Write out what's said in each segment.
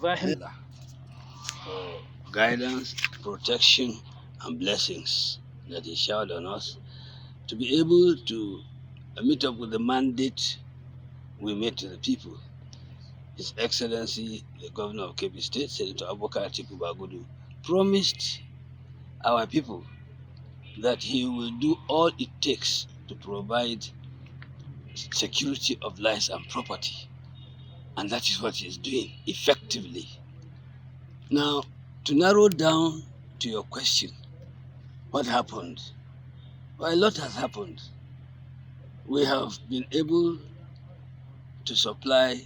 for guidance, protection, and blessings that He showered on us to be able to meet up with the mandate we made to the people. His Excellency, the Governor of Kebbi State, Senator Abubakar Atiku Bagudu, promised our people that he will do all it takes to provide security of lives and property. And that is what he is doing effectively. Now, to narrow down to your question, what happened? Well, a lot has happened. We have been able to supply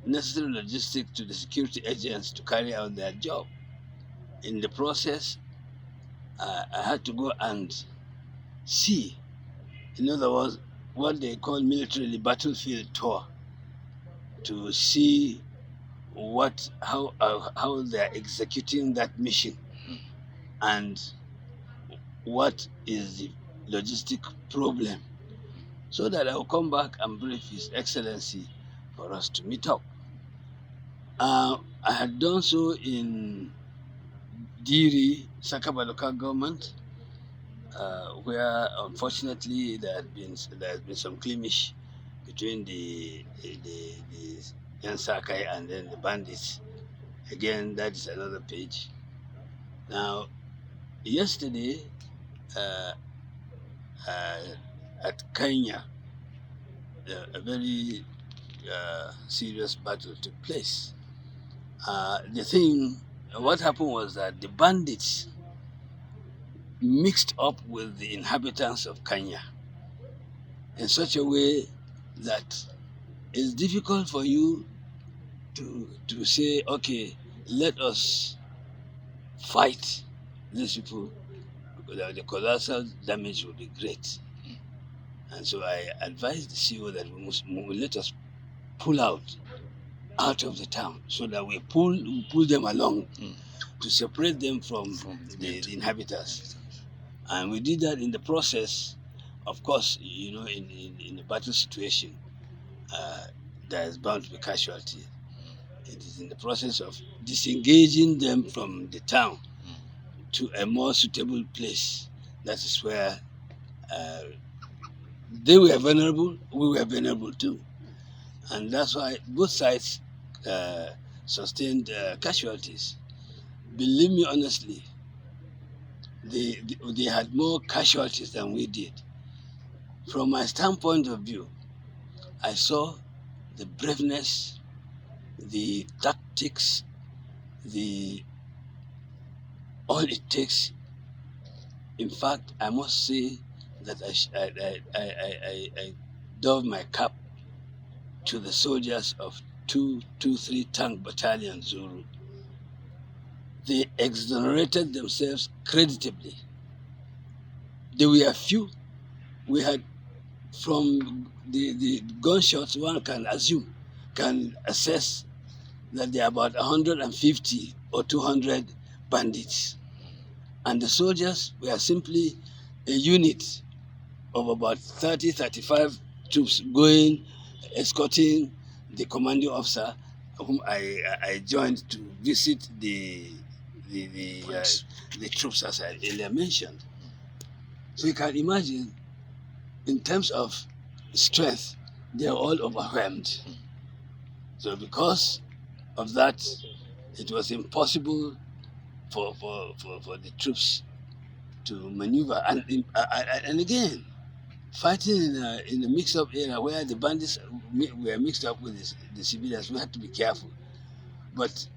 necessary logistics to the security agents to carry out their job. In the process, I had to go and see, in other words, what they call militarily battlefield tour, to see how they are executing that mission and what is the logistic problem, so that I will come back and brief His Excellency for us to meet up. I had done so in Diri, Sakaba Local Government, where unfortunately there has been some skirmish between the Yansakai and then the Bandits. Again, that is another page. Now, yesterday at Kanya, a very serious battle took place. What happened was that the bandits mixed up with the inhabitants of Kanya in such a way that it's difficult for you to say, okay, let us fight these people, because the colossal damage will be great. And so I advised the CEO that we let us pull out of the town, so that we pull them along to separate them from the inhabitants. And we did that. In the process, of course, in a battle situation, there is bound to be casualty. It is in the process of disengaging them from the town to a more suitable place. That is where they were vulnerable, we were vulnerable too. And that's why both sides sustained casualties. Believe me honestly, they had more casualties than we did. From my standpoint of view, I saw the braveness, the tactics, all it takes. In fact, I must say that I dove my cap to the soldiers of 223 Tank Battalion Zulu. They exonerated themselves creditably. There were few. We had, from the gunshots, one can assess that there are about 150 or 200 bandits. And the soldiers were simply a unit of about 30, 35 troops going, escorting the commanding officer, whom I joined to visit the troops, as I earlier mentioned. So you can imagine, in terms of strength, they are all overwhelmed. So because of that, it was impossible for the troops to maneuver. And again, fighting in a mixed-up area where the bandits were mixed up with the civilians, we had to be careful. But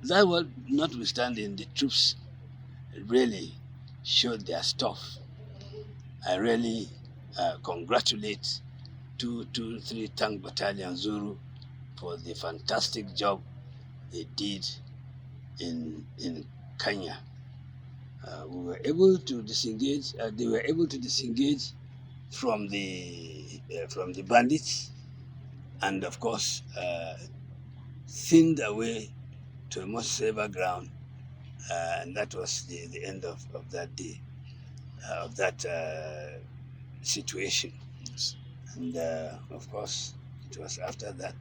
that was notwithstanding, the troops really showed their stuff. I really congratulate 223 Tank Battalion Zulu for the fantastic job they did in Kanya. We were able to disengage. They were able to disengage from the bandits, and of course thinned away to a much safer ground. And that was the end of that day, of that situation. Yes. And of course, it was after that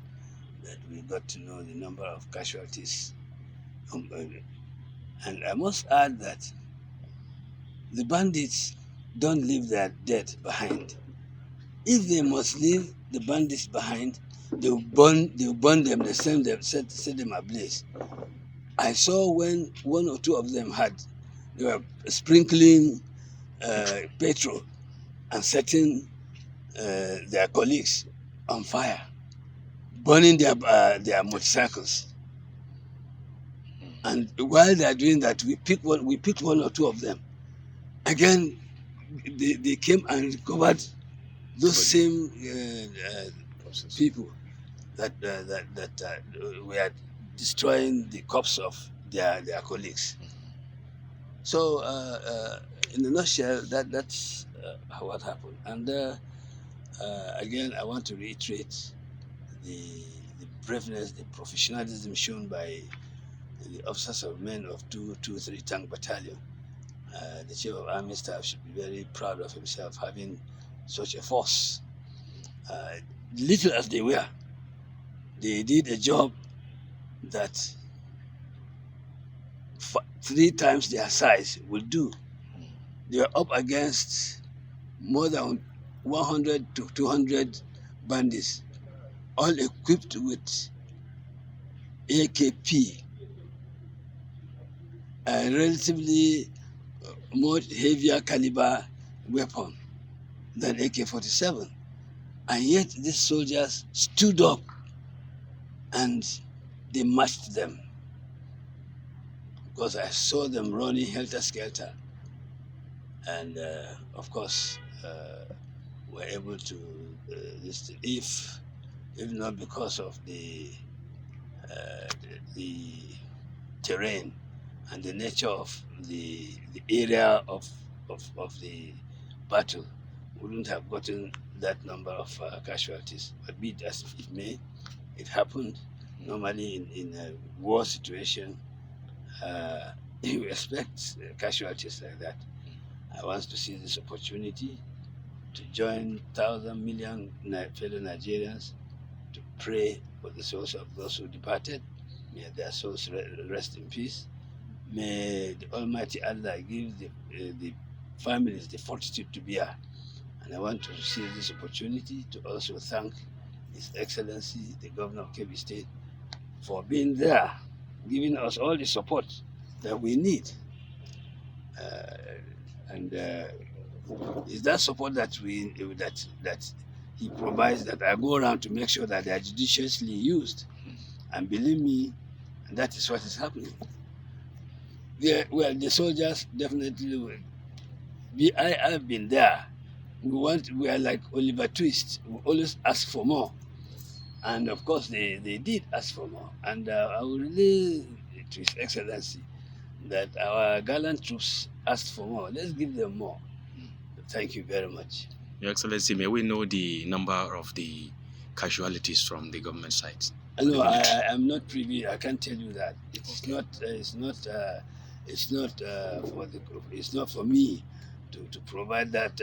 we got to know the number of casualties And I must add that the bandits don't leave their dead behind. If they must leave the bandits behind, they'll burn them, set them ablaze. I saw when one or two of them they were sprinkling petrol and setting their colleagues on fire, burning their motorcycles. And while they are doing that, we picked one or two of them. Again, they came and recovered those same people that were destroying the corpse of their colleagues. So, in a nutshell, that's what happened. And again, I want to reiterate the braveness, the professionalism shown by the officers of men of 223 Tank Battalion. The Chief of Army Staff should be very proud of himself having such a force. Little as they were, they did a job that 3 times their size would do. They were up against more than 100 to 200 bandits, all equipped with AKP, a relatively more heavier caliber weapon than AK-47. And yet these soldiers stood up and they matched them. Because I saw them running helter-skelter. And of course, were able to, if not because of the terrain and the nature of the area of the battle, wouldn't have gotten that number of casualties. But be it as it may, it happened. Normally in a war situation, you expect casualties like that. I want to see this opportunity to join 1,000 million fellow Nigerians to pray for the souls of those who departed. May their souls rest in peace. May the Almighty Allah give the families the fortitude to bear. And I want to seize this opportunity to also thank His Excellency, the Governor of Kebbi State, for being there, giving us all the support that we need. It's that support that he provides that I go around to make sure that they are judiciously used. And believe me, that is what is happening. The soldiers definitely will. I've been there. We are like Oliver Twist. We always ask for more. And of course, they did ask for more. And I will relay to His Excellency that our gallant troops asked for more. Let's give them more. Thank you very much. Your Excellency, may we know the number of the casualties from the government side? No, I am not privy. I can't tell you that. It's not for me to provide that.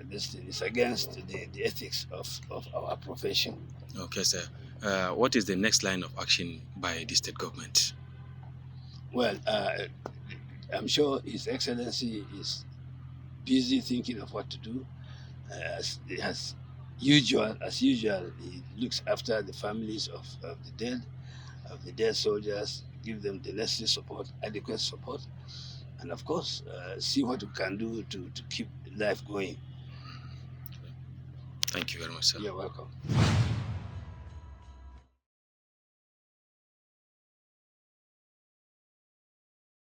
This thing is against the ethics of our profession. Okay, sir. What is the next line of action by the state government? Well, I'm sure His Excellency is busy thinking of what to do. As usual, he looks after the families of the dead soldiers, give them the necessary support, adequate support, and of course, see what we can do to keep life going. Thank you very much, sir. You're welcome.